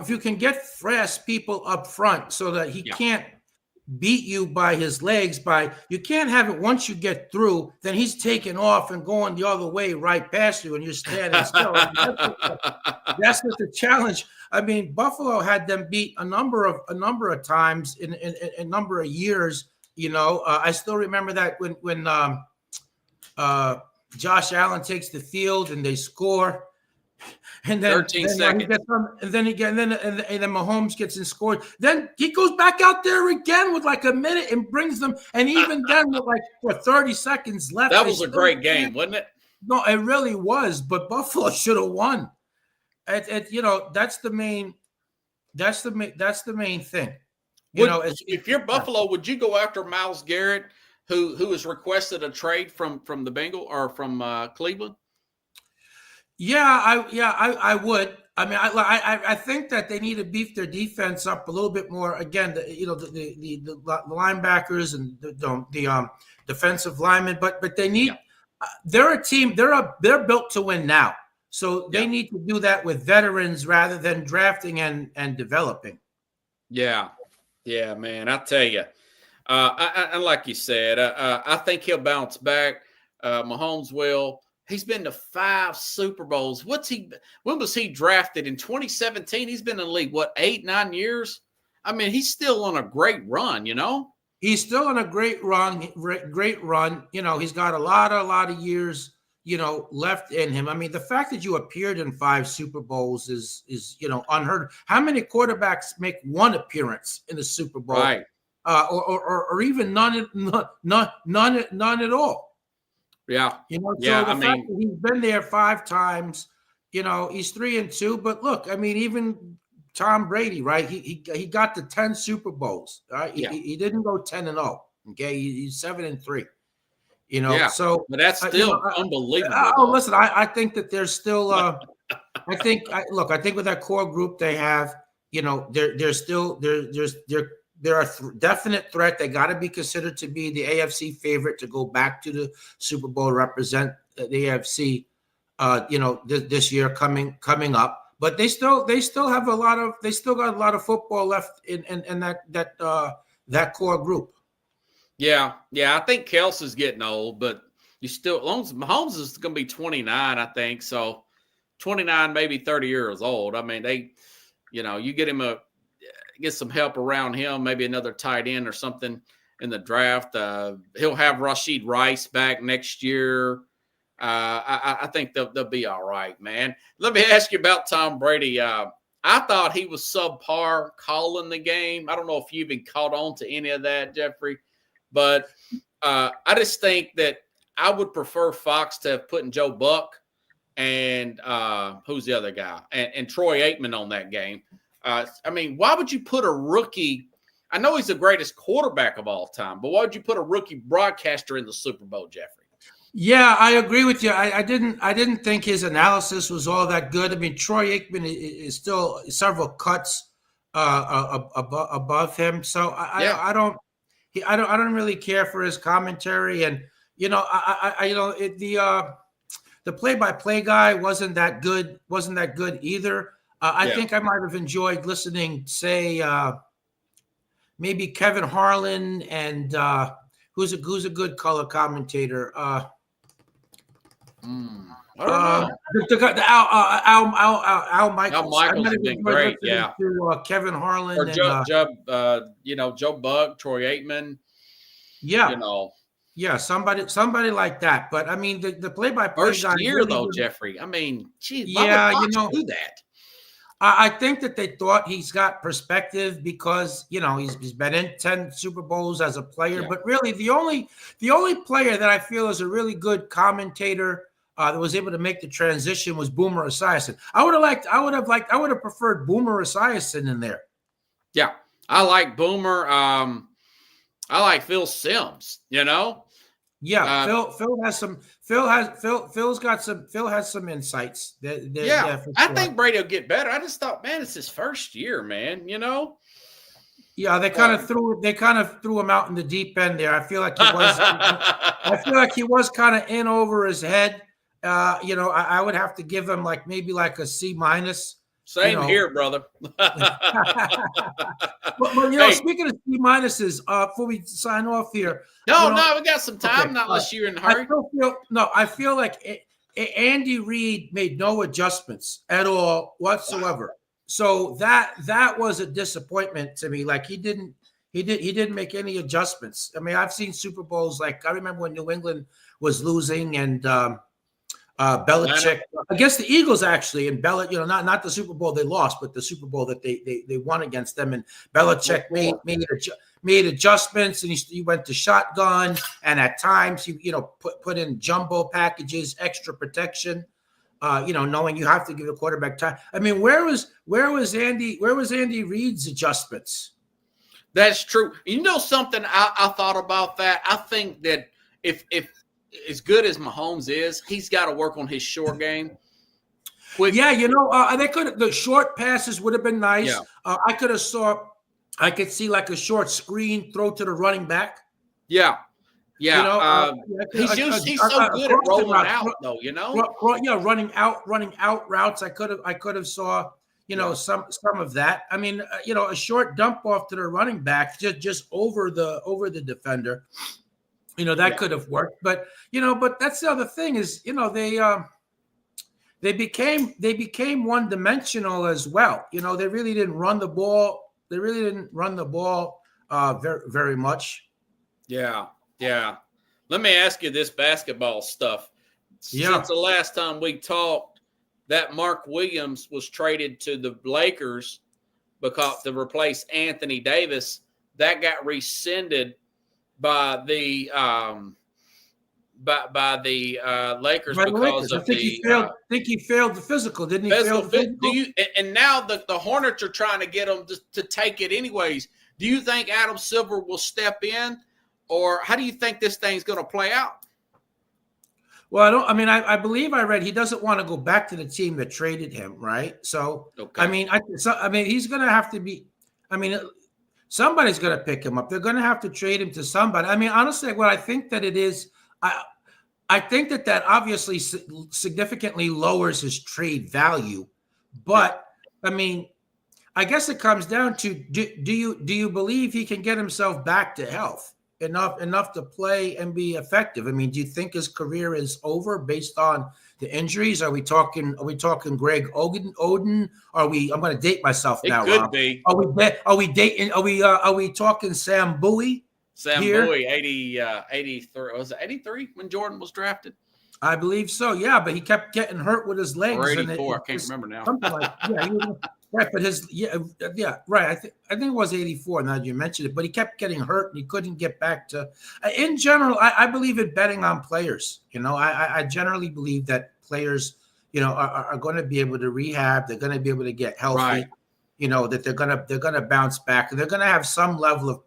you can get fast people up front so that he can't beat you by his legs. You can't have it once you get through, then he's taking off and going the other way right past you, and you're standing still. That's what the challenge. I mean, Buffalo had them beat a number of times in a number of years. I still remember that when Josh Allen takes the field and they score, and then 13 seconds, and then Mahomes gets in scored. Then he goes back out there again with like a minute and brings them, and even then with 30 seconds left. That was a great game, wasn't it? No, it really was. But Buffalo should have won. That's the main thing. If you're Buffalo, would you go after Myles Garrett, who has requested a trade from the Bengals or from Cleveland? Yeah, I would. I mean, I think that they need to beef their defense up a little bit more. Again, the linebackers and the defensive linemen, but they need. They're a team. They're built to win now. So they need to do that with veterans rather than drafting and developing. Yeah, man. I tell you, and like you said, I think he'll bounce back. Mahomes will. He's been to 5 Super Bowls. When was he drafted? In 2017. He's been in the league 8-9 years. I mean, he's still on a great run. He's still on a great run. He's got a lot of years. Left in him. I mean, the fact that you appeared in 5 Super Bowls is unheard. How many quarterbacks make 1 appearance in the Super Bowl? Right. Or even none at all. Yeah. So the fact that he's been there 5 times, He's 3-2. But look, I mean, even Tom Brady, right? He got to 10 Super Bowls. Right? Yeah. He didn't go 10-0. Okay, he's 7-3. Yeah. So but that's still unbelievable. Listen, I think that there's still. I think with that core group they have, there's a definite threat. They got to be considered to be the AFC favorite to go back to the Super Bowl, represent the AFC. This year coming up. But they still got a lot of football left in that core group. Yeah. I think Kelsey's getting old, but Mahomes is going to be 29, I think. So 29, maybe 30 years old. I mean, you get some help around him, maybe another tight end or something in the draft. He'll have Rashid Rice back next year. I think they'll be all right, man. Let me ask you about Tom Brady. I thought he was subpar calling the game. I don't know if you even caught on to any of that, Jeffrey, but I just think that I would prefer Fox to have put in Joe Buck and who's the other guy? And Troy Aikman on that game. I mean, why would you put a rookie? I know he's the greatest quarterback of all time, but why would you put a rookie broadcaster in the Super Bowl, Jeffrey? Yeah, I agree with you. I didn't think his analysis was all that good. I mean, Troy Aikman is still several cuts above him, so I don't really care for his commentary. And the play-by-play guy wasn't that good either. I think I might have enjoyed listening, say, maybe Kevin Harlan and who's a good color commentator. Al Michaels. Al Michaels has been great. Yeah. To, Kevin Harlan or and Joe Buck, Troy Aikman. Yeah. Yeah, somebody like that. But I mean, the play-by-play first guy year really though, didn't. Jeffrey. I mean, geez, Yeah, why would Fox do that? I think that they thought he's got perspective because he's been in 10 Super Bowls as a player. Yeah. But really, the only player that I feel is a really good commentator that was able to make the transition was Boomer Esiason. I would have preferred Boomer Esiason in there. Yeah, I like Boomer. I like Phil Simms. Yeah, Phil has some insights. I sure. think Brady will get better. I just thought, man, it's his first year, man. Yeah, they kind of threw him out in the deep end there. I feel like he was kind of in over his head. I would have to give him maybe a C-. Same here, brother. But speaking of C-minuses, before we sign off here. No, we got some time. Okay, not unless you're in a hurry. I feel like Andy Reid made no adjustments at all whatsoever. Wow. So that was a disappointment to me. Like he didn't make any adjustments. I mean, I've seen Super Bowls. I remember when New England was losing and Belichick against the Eagles, actually, and Belichick, not the Super Bowl they lost, but the Super Bowl that they won against them. And Belichick made adjustments, and he went to shotgun, and at times he put in jumbo packages, extra protection. Knowing you have to give the quarterback time. I mean, where was Andy Reid's adjustments? That's true. Something I thought about that. I think that if as good as Mahomes is, he's got to work on his short game. They could the short passes would have been nice. Yeah. I could see a short screen throw to the running back. Yeah. Yeah. He's so good at rolling out, though. Running out routes. I could have saw some of that. I mean, a short dump off to the running back just over the defender. That could have worked, but that's the other thing is, they became one-dimensional as well. They really didn't run the ball. Very, very much. Yeah. Let me ask you this basketball stuff. Yeah. Since the last time we talked, that Mark Williams was traded to the Lakers because to replace Anthony Davis. That got rescinded by the by the Lakers By the because Lakers. I of think he failed. I think he failed the physical, didn't he? physical Fail the fit. physical? Do you? And now the Hornets are trying to get him to take it anyways. Do you think Adam Silver will step in, or how do you think this thing's going to play out? Well, I don't. I mean, I believe I read he doesn't want to go back to the team that traded him, right? So, Okay. I mean, he's going to have to be. I mean, somebody's going to pick him up. They're going to have to trade him to somebody. I mean, honestly, what I think that it is, I think that obviously significantly lowers his trade value, but I mean, I guess it comes down to do you believe he can get himself back to health enough to play and be effective? I mean, do you think his career is over based on the injuries? Are we talking Greg Oden? I'm going to date myself now. It could be. Are we talking Sam Bowie? Sam here? Bowie, 83. Was it 83 when Jordan was drafted? I believe so. Yeah, but he kept getting hurt with his legs. Or and 84. I can't remember now. Something like right. But right. I think it was 84. Now that you mentioned it, but he kept getting hurt and he couldn't get back to. In general, I believe in betting on players. You know, I generally believe that players, you know, are going to be able to rehab. They're going to be able to get healthy. Right. You know that they're gonna bounce back and they're going to have some level of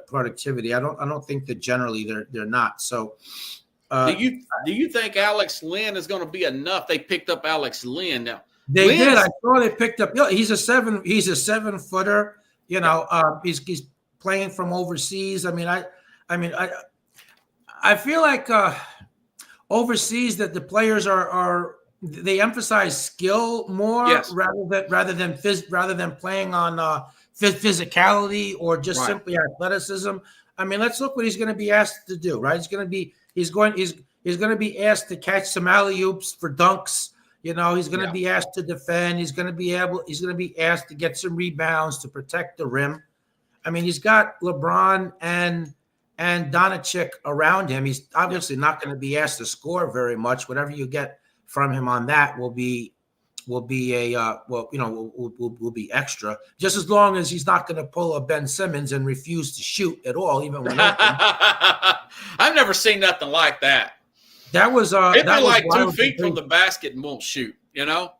productivity. I don't think that generally they're not. So. Do you think Alex Lynn is going to be enough? They picked up Alex Lynn now. They did. I saw they picked up. He's a 7-footer. You know, he's playing from overseas. I mean, I feel like overseas that the players are they emphasize skill more rather than playing on physicality or just simply athleticism. I mean, let's look what he's going to be asked to do. Right? He's going to be asked to catch some alley-oops for dunks. You know, he's going to be asked to defend. He's going to be asked to get some rebounds to protect the rim. I mean, he's got LeBron and Doncic around him. He's obviously not going to be asked to score very much. Whatever you get from him on that will be extra. Just as long as he's not going to pull a Ben Simmons and refuse to shoot at all, even when open. I've never seen nothing like that. That was it'd be like 2 feet from the basket and won't shoot, you know?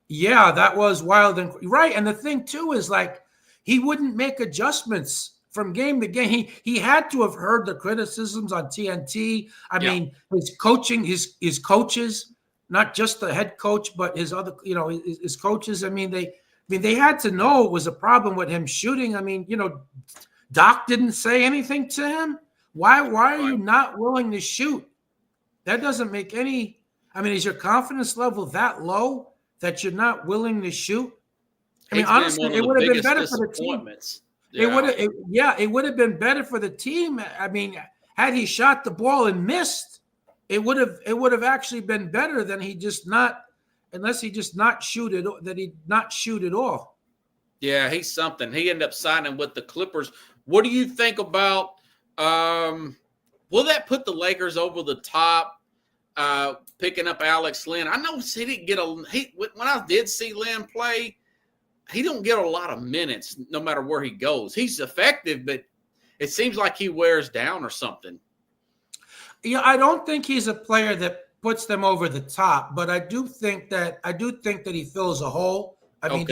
Yeah, that was wild and right. And the thing too is like he wouldn't make adjustments from game to game. He had to have heard the criticisms on TNT. I mean, his coaching, his coaches, not just the head coach, but his other, you know, his coaches. I mean, they had to know it was a problem with him shooting. I mean, you know, Doc didn't say anything to him. Why are you not willing to shoot? That doesn't make any. I mean, is your confidence level that low that you're not willing to shoot? I mean, honestly, it would have been better for the team. It would have been better for the team. I mean, had he shot the ball and missed, it would have actually been better than unless he just not shoot it, that he not shoot at all. Yeah, he's something. He ended up signing with the Clippers. What do you think about? Will that put the Lakers over the top? Picking up Alex Lynn. I know he didn't get when I did see Lynn play, he don't get a lot of minutes no matter where he goes. He's effective, but it seems like he wears down or something. Yeah, I don't think he's a player that puts them over the top, but I do think that he fills a hole. I mean,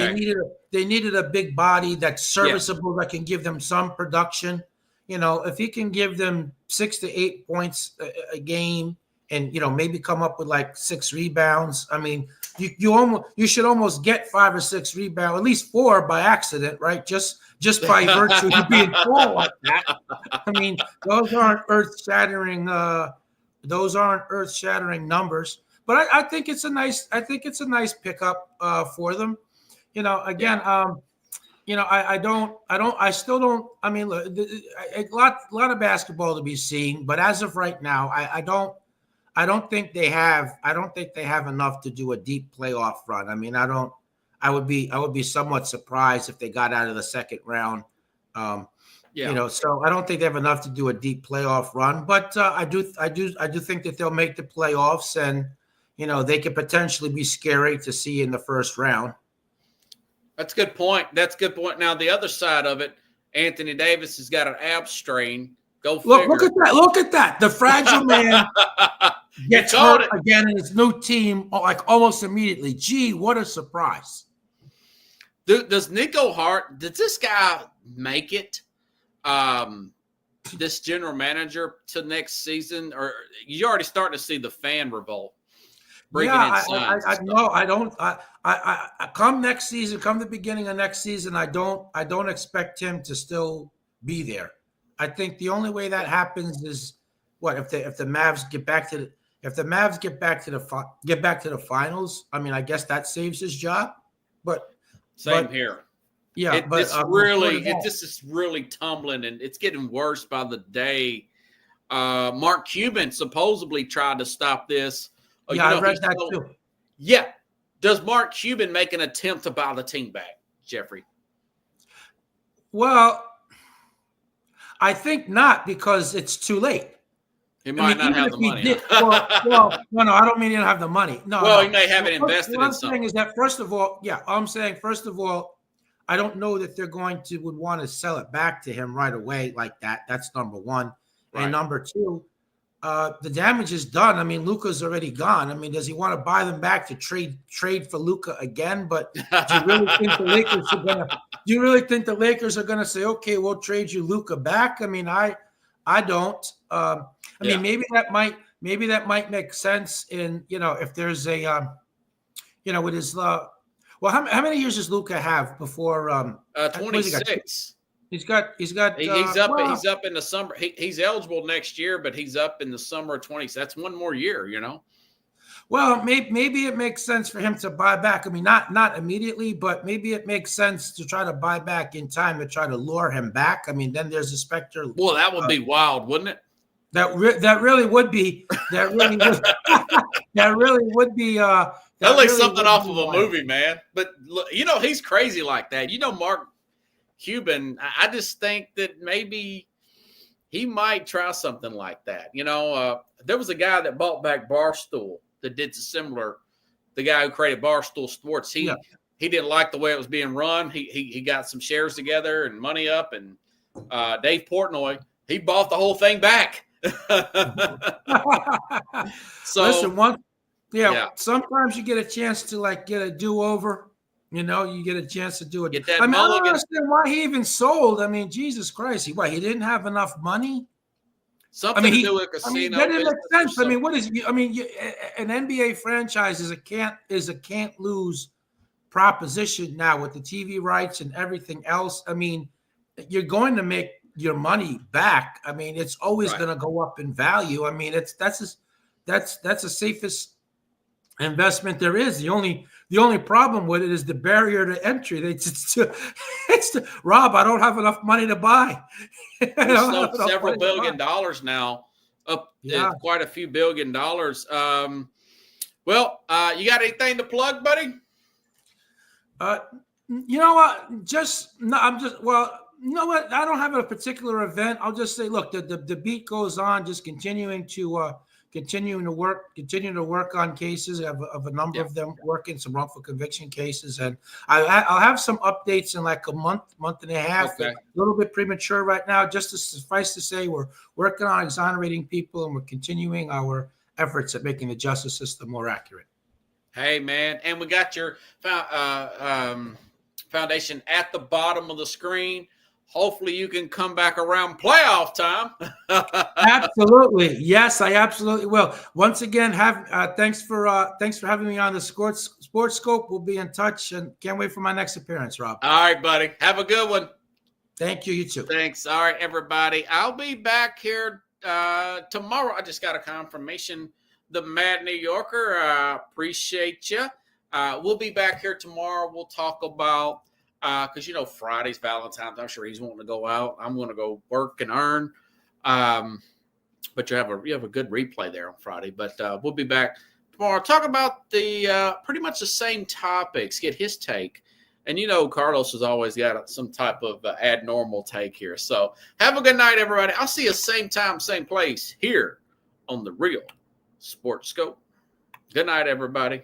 they needed a big body that's serviceable that can give them some production. You know, if he can give them 6 to 8 points a game, and you know maybe come up with like 6 rebounds. I mean, you should almost get 5 or 6 rebounds, at least 4 by accident, right? Just by virtue of being 4 like that. I mean, those aren't earth-shattering. Numbers. But I think it's a nice pickup for them. You know, again, you know, I still don't. I mean, look, a lot of basketball to be seen, but as of right now, I don't think they have enough to do a deep playoff run. I mean, I would be somewhat surprised if they got out of the second round. You know, so I don't think they have enough to do a deep playoff run, but I do think that they'll make the playoffs, and you know, they could potentially be scary to see in the first round. That's a good point. Now, the other side of it, Anthony Davis has got an ab strain. Go figure. Look at that. Look at that. The fragile man gets hurt again in his new team, like almost immediately. Gee, what a surprise. Does Nico Hart, did this guy make it, this general manager, to next season? Or you already starting to see the fan revolt? I come next season, come the beginning of next season, I don't expect him to still be there. I think the only way that happens is if the Mavs get back to the finals. I mean, I guess that saves his job. But here. Yeah, this is really tumbling, and it's getting worse by the day. Mark Cuban supposedly tried to stop this. I read that too. Yeah. Does Mark Cuban make an attempt to buy the team back, Jeffrey? Well, I think not, because it's too late. He might not have the money. No, I don't mean he don't have the money. No. Well, he may have it invested in something. What I'm saying is that, first of all, I don't know that they're would want to sell it back to him right away like that. That's number one. Right. And number two, the damage is done. I mean, Luka's already gone. I mean, does he want to buy them back to trade for Luka again? But do you really think the Lakers are gonna say, okay, we'll trade you Luka back? I mean, I don't. I mean, maybe that might make sense in, if there's a with his well, how many years does Luka have before 26? He's up in the summer. He's eligible next year, but he's up in the summer of 20. That's one more year, Well, maybe it makes sense for him to buy back. I mean, not immediately, but maybe it makes sense to try to buy back in time to try to lure him back. I mean, then there's a specter. Well, that would be wild, wouldn't it? That really would be. That really would. That really would be. That like something off of a movie, man. But he's crazy like that. Mark Cuban, I just think that maybe he might try something like that. There was a guy that bought back Barstool that did similar. The guy who created Barstool Sports, he didn't like the way it was being run. He got some shares together and money up, and Dave Portnoy, he bought the whole thing back. So listen, sometimes you get a chance to get a do-over. You get a chance to do it. I don't understand why he even sold. I mean, Jesus Christ, he didn't have enough money. Something to do with casino. That didn't make sense. I mean, what is? I mean, an NBA franchise is a can't lose proposition now with the TV rights and everything else. I mean, you're going to make your money back. I mean, it's always going to go up in value. I mean, that's the safest investment there is. The only problem with it is the barrier to entry. Rob, I don't have enough money to buy. Several $1 billion now, up quite a few $1 billion. Well, you got anything to plug, buddy? You know what? You know what? I don't have a particular event. I'll just say, look, the beat goes on, just continuing to work on cases of a number of them, working some wrongful conviction cases, and I'll have some updates in like a month and a half. Okay. A little bit premature right now. Just to suffice to say, we're working on exonerating people, and we're continuing our efforts at making the justice system more accurate. Hey, man, and we got your foundation at the bottom of the screen. Hopefully you can come back around playoff time. Absolutely. Yes, I absolutely will. Once again, thanks for having me on the Sports Scope. We'll be in touch, and can't wait for my next appearance, Rob. All right, buddy. Have a good one. Thank you. You too. Thanks. All right, everybody. I'll be back here tomorrow. I just got a confirmation. The Mad New Yorker. Appreciate you. We'll be back here tomorrow. We'll talk about because Friday's Valentine's. I'm sure he's wanting to go out. I'm going to go work and earn. But you have a good replay there on Friday. But we'll be back tomorrow. Talk about the pretty much the same topics. Get his take. And Carlos has always got some type of abnormal take here. So have a good night, everybody. I'll see you same time, same place here on the Real Sports Scope. Good night, everybody.